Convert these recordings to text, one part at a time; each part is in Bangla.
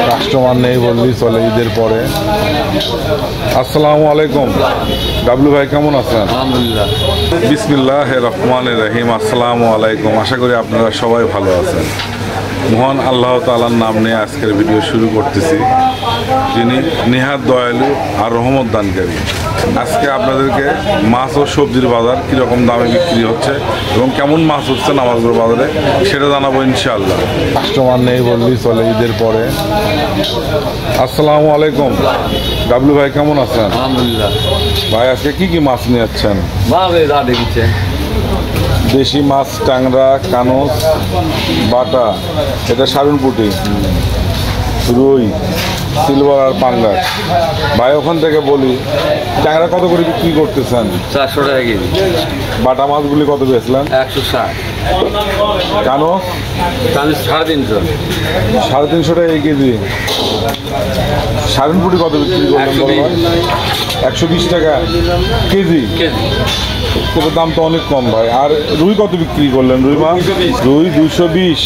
কাস্টমার নেই বললেই চলে ঈদের পরে। আসসালামু আলাইকুম ডাবলু ভাই, কেমন আছেন? আলহামদুলিল্লাহ। বিসমিল্লাহির রহমানির রহিম। আসসালামু আলাইকুম। আশা করি আপনারা সবাই ভালো আছেন। মহান আল্লাহ তাআলার নাম নিয়ে আজকের ভিডিও শুরু করতেছি, যিনি নেহাত দয়ালু আর রহমত দানকারী। আজকে আপনাদেরকে মাছ ও সবজির বাজার কীরকম দামে বিক্রি হচ্ছে এবং কেমন মাছ হচ্ছে নামাজপুর বাজারে সেটা জানাবো ইনশাআল্লাহ। কাস্টমার নেই বললেই চলে ঈদের পরে। আসসালামু আলাইকুম ডাবলু ভাই, কেমন আছেন? আলহামদুলিল্লাহ। ভাই আজকে কি কি মাছ নিয়ে যাচ্ছেন? দেখছে দেশি মাছ, ট্যাংরা, কানস, বাটা, এটা সারুনপুটি, রুই, সিলভার আর পাঙ্গাস। ভাই ওখান থেকে বলি, ট্যাংরা কত করে বিক্রি করতেছেন? 400 টাকা কেজি। বাটা মাছগুলি কত বেচলেন? 160। কানস? 350। 350 টাকা এই কেজি। সারুনপুটি কত বিক্রি করলেন? 120 টাকা কেজি। তবে দাম তো অনেক কম ভাই। আর রুই কত বিক্রি করলেন? রুই মাছ রুই 220।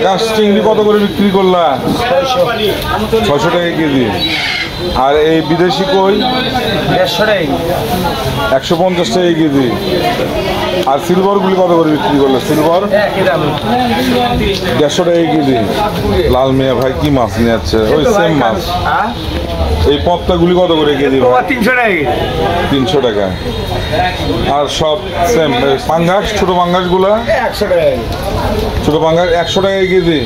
কাশ চিংড়ি কত করে বিক্রি করলা? 600 টাকা কেজি। আর এই বিদেশি কই 150 টাকা কেজি। আর সিলভারগুলি কত করে বিক্রি করলে? সিলভার 150 টাকা কেজি। লাল মিয়া ভাই কি মাছ নিয়ে যাচ্ছে? ওই সেম মাছ। এই পত্তাগুলি কত করে কেজি? 300 টাকা। 300 টাকা। আর সব সেম। পাঙ্গাস, ছোট পাঙ্গাস গুলা 100 টাকা। ছোট পাঙ্গাস 100 টাকা কেজি।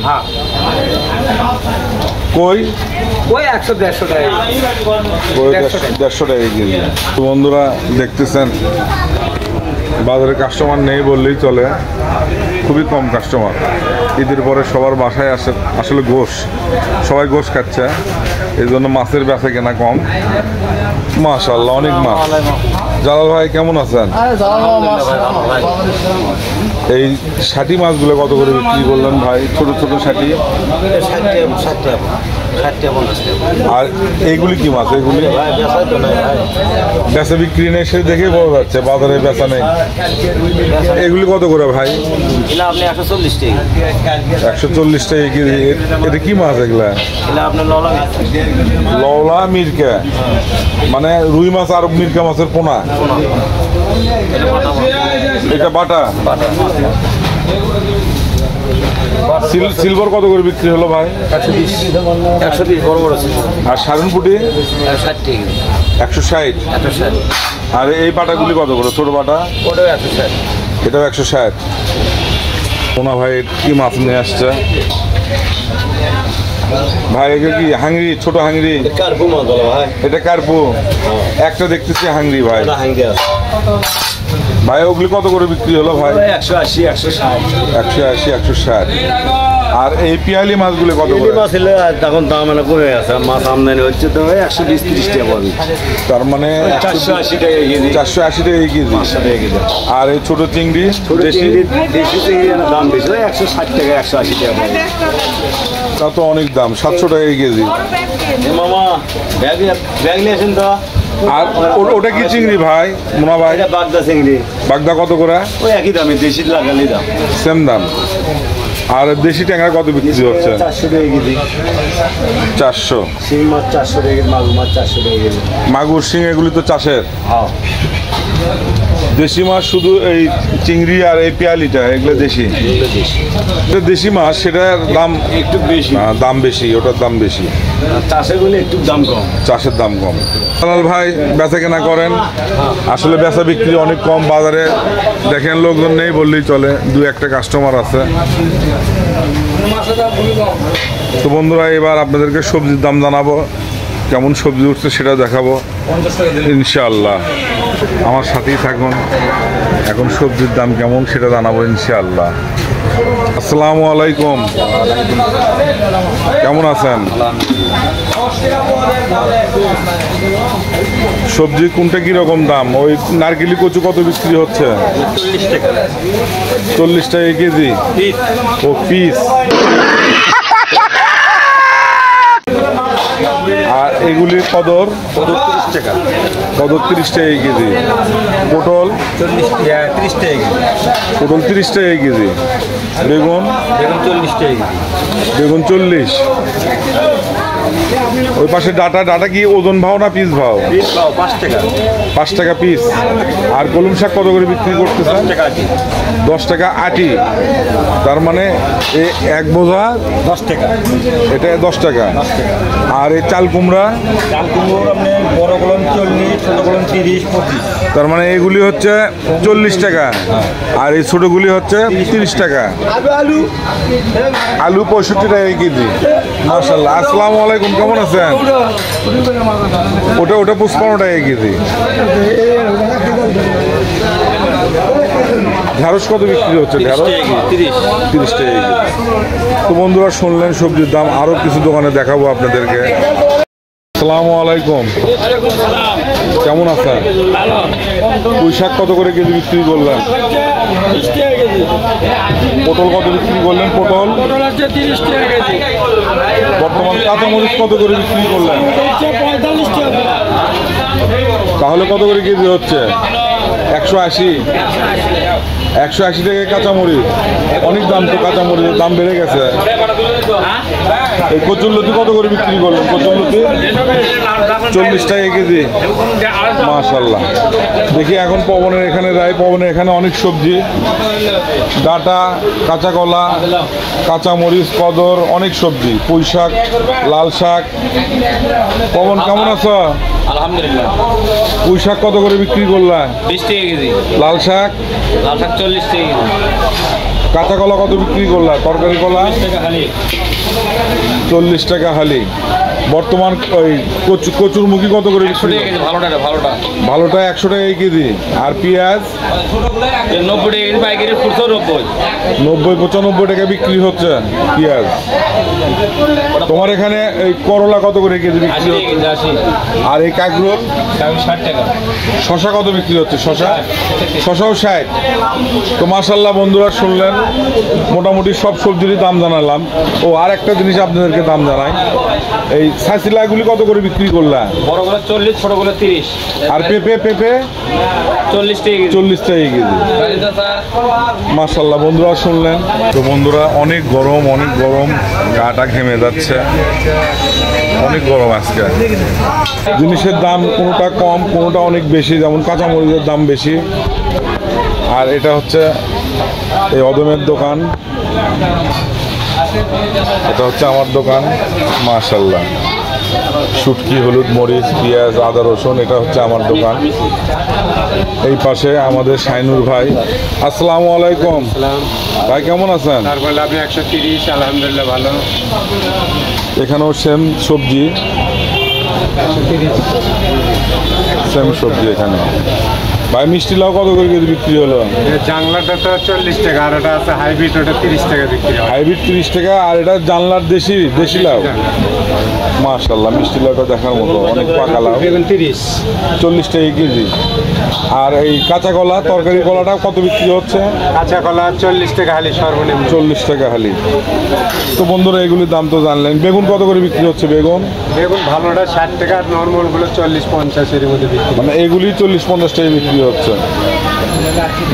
কই 100-150 টাকা। 150 টাকা কেজি। তো বন্ধুরা দেখতেছেন বাজারে কাস্টমার নেই বললেই চলে, খুবই কম কাস্টমার। ঈদের পরে সবার বাসায় আসে আসলে গোশ, সবাই গোশ খাচ্ছে, এই জন্য মাছের বেচা কেনা কম। মাশাআল্লাহ অনেক মাছ। জালাল ভাই কেমন আছেন? এই ষাটি মাছগুলো কত করে বিক্রি করলেন ভাই? ছোট ছোট ষাটি। আর এইগুলি কি মাছ? এইগুলি বেচা বিক্রি নেই, সে দেখে বোঝা যাচ্ছে বাজারে বেচা নেই। এগুলি কত করে ভাই? 140 টাকা। 140 টাকা কেজি। এটা কি মাছ এগুলা? লওলা মিরকা, মানে রুই মাছ আর মিরকা মাছের পোনা। এটা বাটা। সিলভার কত করে বিক্রি হলো ভাই? 120 বড় বড়। আর সারুনপুটি 60 টাকা। 160। 160। আর এই বাটাগুলি কত করে? ছোট বাটা ওটাও 160। এটাও 160। পোনা ভাই কি মাছ নিয়ে আসছে ভাই? এটা কি হাঙ্গরি? ছোট হাঙ্গরি? কার্পু মাছ বলো ভাই। এটা কার্পু। একটা দেখতেছি হাঙ্গরি ভাই। ভাই ওগুলি কত করে বিক্রি হলো ভাই? 180, 160। 180, 160। আর এই পিয়ালি মাছগুলি কত করে? মাছ হলে তখন দাম কমে গেছে, মাছ আমদানি হচ্ছে তো 120-30 টাকা পড়বে। তার মানে 480 টাকা কেজি। 480 টাকা কেজি। 500 টাকা কেজি। আর এই ছোট চিংড়ি দেশি চিংড়ির দাম বেশি, 160 টাকা 180 টাকা পড়বে। তা তো অনেক দাম, 700 টাকা কেজি। মামা ব্যাগ নিয়ে আসেন তো। আর ওটা কি চিংড়ি ভাই? মোনা ভাই এটা বাগদা চিংড়ি। বাগদা কত করে? ওই একই দামে, দেশি লাগালি দাম সেম দাম। আর দেশি ট্যাংরা কত বিক্রি হচ্ছে? 400 টাকা কেজি। 400। শিং মাছ 400 টাকা কেজি। মাগুর মাছ 400 টাকা কেজি। মাগুর শিং এগুলি তো চাষের। হ্যাঁ। দেশি মাছ শুধু এই চিংড়ি আর এই পেয়ালিটা, এগুলো দেশি। এটা দেশি মাছ, সেটার দাম একটু বেশি। দাম বেশি, ওটার দাম বেশি। চাষের গুলো একটু দাম কম। চাষের দাম কম। জালাল ভাই বেচা কেনা করেন? আসলে বেচা বিক্রি অনেক কম বাজারে। দেখেন লোকজন নেই বললেই চলে, দু একটা কাস্টমার আছে। তো বন্ধুরা এবার আপনাদেরকে সবজির দাম জানাবো, কেমন সবজি উঠছে সেটা দেখাবো ইনশাআল্লাহ। আমার সাথেই থাকুন, এখন সবজির দাম কেমন সেটা জানাবো ইনশাআল্লাহ। আসসালামু আলাইকুম, কেমন আছেন? সবজি কোনটা কিরকম দাম? ওই নারকেলি কচু কত বিক্রি হচ্ছে? 40 টাকা কেজি। ও পিস। আর এগুলির কদর? 30 টাকা। কদর 30 টাকা কেজি। পটল 30 টাকা কেজি। পটল 30 টাকা কেজি। বেগুন বেগুন 40 টাকা বেগুন 40। ওই পাশে ডাটা কি ওজন ভাও না পিস ভাও? পিস পাও 5 টাকা 5 টাকা পিস। আর কলম শাক কত করে বিক্রি করতেছেন? 10 টাকা আটি 10 টাকা আটি। তার মানে এক বোঝা 10 টাকা এটা 10 টাকা। আর এই চাল কুমড়া চাল কুমড়োর আপনি বড় কলম 40, ছোট কলম 30, 25। তার মানে এগুলি হচ্ছে 40 টাকা আর এই ছোটগুলি হচ্ছে 30 টাকা। আলু 65 টাকা কেজি। মাশাআল্লাহ। আসসালামু আলাইকুম, কেমন আছেন? ওটা 55 টাকা কেজি। ঢেঁড়স কত বিক্রি হচ্ছে? ঢেঁড়স 30 টাকা কেজি। তো বন্ধুরা শুনলেন সবজির দাম। আরো কিছু দোকানে দেখাবো আপনাদেরকে। আসসালামু আলাইকুম, কেমন আছেন? পুঁই শাক কত করে কেজি বিক্রি করলেন? পটল কত বিক্রি করলেন? পটল বর্তমান কাঁচামরিচ কত করে বিক্রি করলেন? তাহলে কত করে কেজি হচ্ছে? 180 টাকা কাঁচামরিচ। অনেক দাম তো, কাঁচামরিচের দাম বেড়ে গেছে। এই কচুরলতি কত করে বিক্রি করলেন? কচুরলতি 40 টাকা কেজি। মাশাআল্লাহ। দেখি এখন পবনের এখানে যাই। পবনের এখানে অনেক সবজি, ডাটা, কাঁচা কলা, কাঁচামরিচ, কদর, অনেক সবজি, পুঁই শাক, লাল শাক। পবন কেমন আছো? আলহামদুলিল্লাহ। পুঁই শাক কত করে বিক্রি করলেন? 20 টাকা কেজি। লাল শাক 40 টাকা কেজি। কাঁচা কলা কত বিক্রি করলেন? তরকারি কলা 40 টাকা হালি। বর্তমান ওই কচুরমুখী কত করে বিক্রি? ভালোটা 100 টাকা কেজি। আর পেঁয়াজ 90 টাকা কেজি পাইকারি, খুচরো 90-95 টাকা বিক্রি হচ্ছে পেঁয়াজ। তোমার এখানে এই করলা কত করে কেজি বিক্রি হচ্ছে? 80। আর এই কাঁকরোল 60 টাকা। শশা কত বিক্রি হচ্ছে? শশাও 60। তো মাশাআল্লাহ বন্ধুরা শুনলেন, মোটামুটি সব সবজিরই দাম জানালাম। ও আর একটা জিনিস আপনাদেরকে দাম জানাই, এই সাইসিলাগুলি কত করে বিক্রি করলাম? বড়গুলো 40, ছোটগুলো 30। আর পেঁপে 40 টাকা কেজি। 40 টাকা কেজি। মাশাআল্লাহ বন্ধুরা শুনলেন। তো বন্ধুরা অনেক গরম, গাটা ঘেমে যাচ্ছে, অনেক গরম আজকে। জিনিসের দাম কোনোটা কম, কোনোটা অনেক বেশি। যেমন কাঁচামরিচের দাম বেশি। আর এটা হচ্ছে এই অদমের দোকান, এটা হচ্ছে আমার দোকান। মাশাআল্লাহ। শুটকি, হলুদ, মরিচ, পেঁয়াজ, আদা, রসুন, এটা হচ্ছে আমার দোকান। এই পাশে আমাদের শাইনুর ভাই। আসসালামু আলাইকুম ভাই, কেমন আছেন? তারপরে আপনি 130। আলহামদুলিল্লাহ ভালো। এখানেও সেম সবজি এখানে। ভাই মিষ্টি লাউ কত করে কেজি বিক্রি হলো? জানলাটা তো 40 টাকা, আর ওটা আছে হাইব্রিড, ওটা 30 টাকা বিক্রি হয়। হাইব্রিড 30 টাকা। আর এটা জানলার দেশি লাউ। মাশাআল্লাহ, মিষ্টি লাউটা দেখার মতো, অনেক পাকা লাউ। 40 টাকা কেজি। আর এই কাঁচা কলা, তরকারি কলাটা কত বিক্রি হচ্ছে? কাঁচা কলা 40 টাকা হালি সর্বনিম্ন। 40 টাকা হালি। তো বন্ধুরা এগুলির দাম তো জানলেন। বেগুন কত করে বিক্রি হচ্ছে? বেগুন ভালোটা 60 টাকা, আর নর্মালগুলো 40-50 এর মধ্যে বিক্রি। মানে এগুলি 40-50 টাকা বিক্রি হচ্ছে।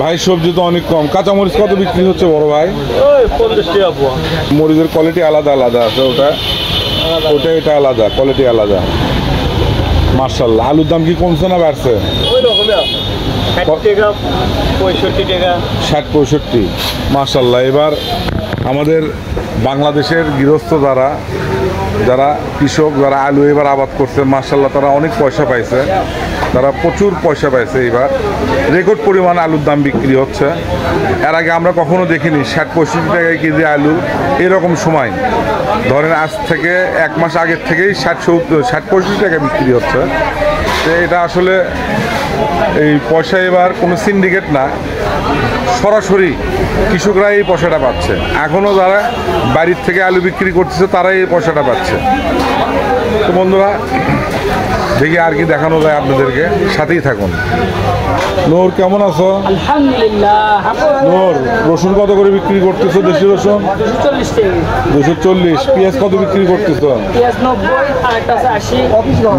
ভাই সবজি তো অনেক কম। কাঁচামরিচ কত বিক্রি হচ্ছে বড় ভাই? 50 টাকা পোয়া। মরিচের কোয়ালিটি আলাদা আছে, এটা আলাদা, কোয়ালিটি আলাদা। মাশাআল্লাহ। আলুর দাম কি কমছে না বাড়ছে? ওই রকমই 60 টাকা, 65 টাকা। 60-65। মাশাআল্লাহ। এবার আমাদের বাংলাদেশের গৃহস্থ যারা কৃষক, যারা আলু এবার আবাদ করছে, মাশাআল্লাহ তারা অনেক পয়সা পাইছে। তারা প্রচুর পয়সা পাইছে। এবার রেকর্ড পরিমাণ আলুর দাম বিক্রি হচ্ছে। এর আগে আমরা কখনো দেখিনি 60-65 টাকায় কেজি আলু এরকম সময়। ধরেন আজ থেকে 1 মাস আগের থেকেই 60-65 টাকা বিক্রি হচ্ছে। তো এটা আসলে এই পয়সা এবার কোনো সিন্ডিকেট না, সরাসরি কৃষকরা এই পয়সাটা পাচ্ছে। এখনও যারা বাড়ির থেকে আলু বিক্রি করতেছে তারাই এই পয়সাটা পাচ্ছে। তো বন্ধুরা দেখি আর কি দেখানো যায় আপনাদেরকে, সাথেই থাকুন। নূর কেমন আছো? আলহামদুলিল্লাহ। নূর, রসুন কত করে বিক্রি করতেছো? দেশি রসুন 240 টাকা। 240। পেঁয়াজ কত বিক্রি করতেছো? পেঁয়াজ 90, আর একটা আছে 80।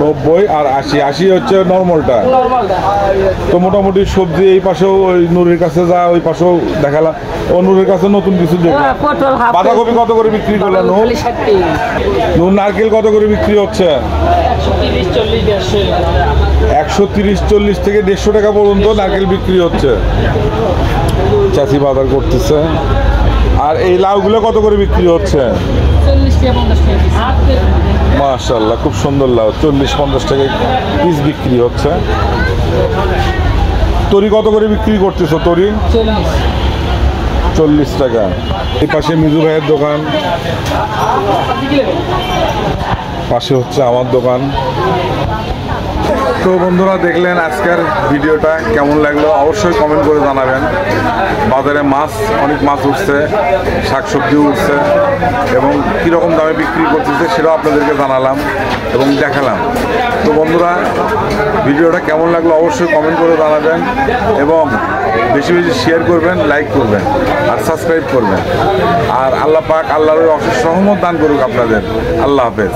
90 আর 80। 80 হচ্ছে নর্মালটা। নরমালটা। তো মোটামুটি সবজি এই পাশেও ওই নূরের কাছে যা, ওই পাশেও দেখালাম, ও নূরের কাছে নতুন কিছু দেখলাম। পটল হাফ। বাঁধাকপি কত করে বিক্রি করলেন নূর? খালি 60 টাকা। নূর, নারকেল কত করে বিক্রি হচ্ছে? 130, 40, 150। 130, 40 থেকে 150 টাকা পর্যন্ত নারকেল বিক্রি হচ্ছে। চাষি বাজার করতেছে। আর এই লাউগুলো কত করে বিক্রি হচ্ছে? 40 টাকা, 50 টাকা। মাশাআল্লাহ, খুব সুন্দর লাউ। 40-50 টাকা পিস বিক্রি হচ্ছে। তরি কত করে বিক্রি করতেছো? তরি 40। 40 টাকা। এই পাশে মিজু ভাইয়ের দোকান, পাশে হচ্ছে আমার দোকান। তো বন্ধুরা, দেখলেন আজকের ভিডিওটা, কেমন লাগলো অবশ্যই কমেন্ট করে জানাবেন। বাজারে মাছ, অনেক মাছ উঠছে, শাকসবজিও উঠছে, এবং কীরকম দামে বিক্রি করতেছে সেটাও আপনাদেরকে জানালাম এবং দেখালাম। তো বন্ধুরা, ভিডিওটা কেমন লাগলো অবশ্যই কমেন্ট করে জানাবেন, এবং বেশি বেশি শেয়ার করবেন, লাইক করবেন, আর সাবস্ক্রাইব করবেন। আর আল্লাহ পাক, আল্লাহর অশেষ রহমত দান করুক আপনাদের। আল্লাহ হাফেজ।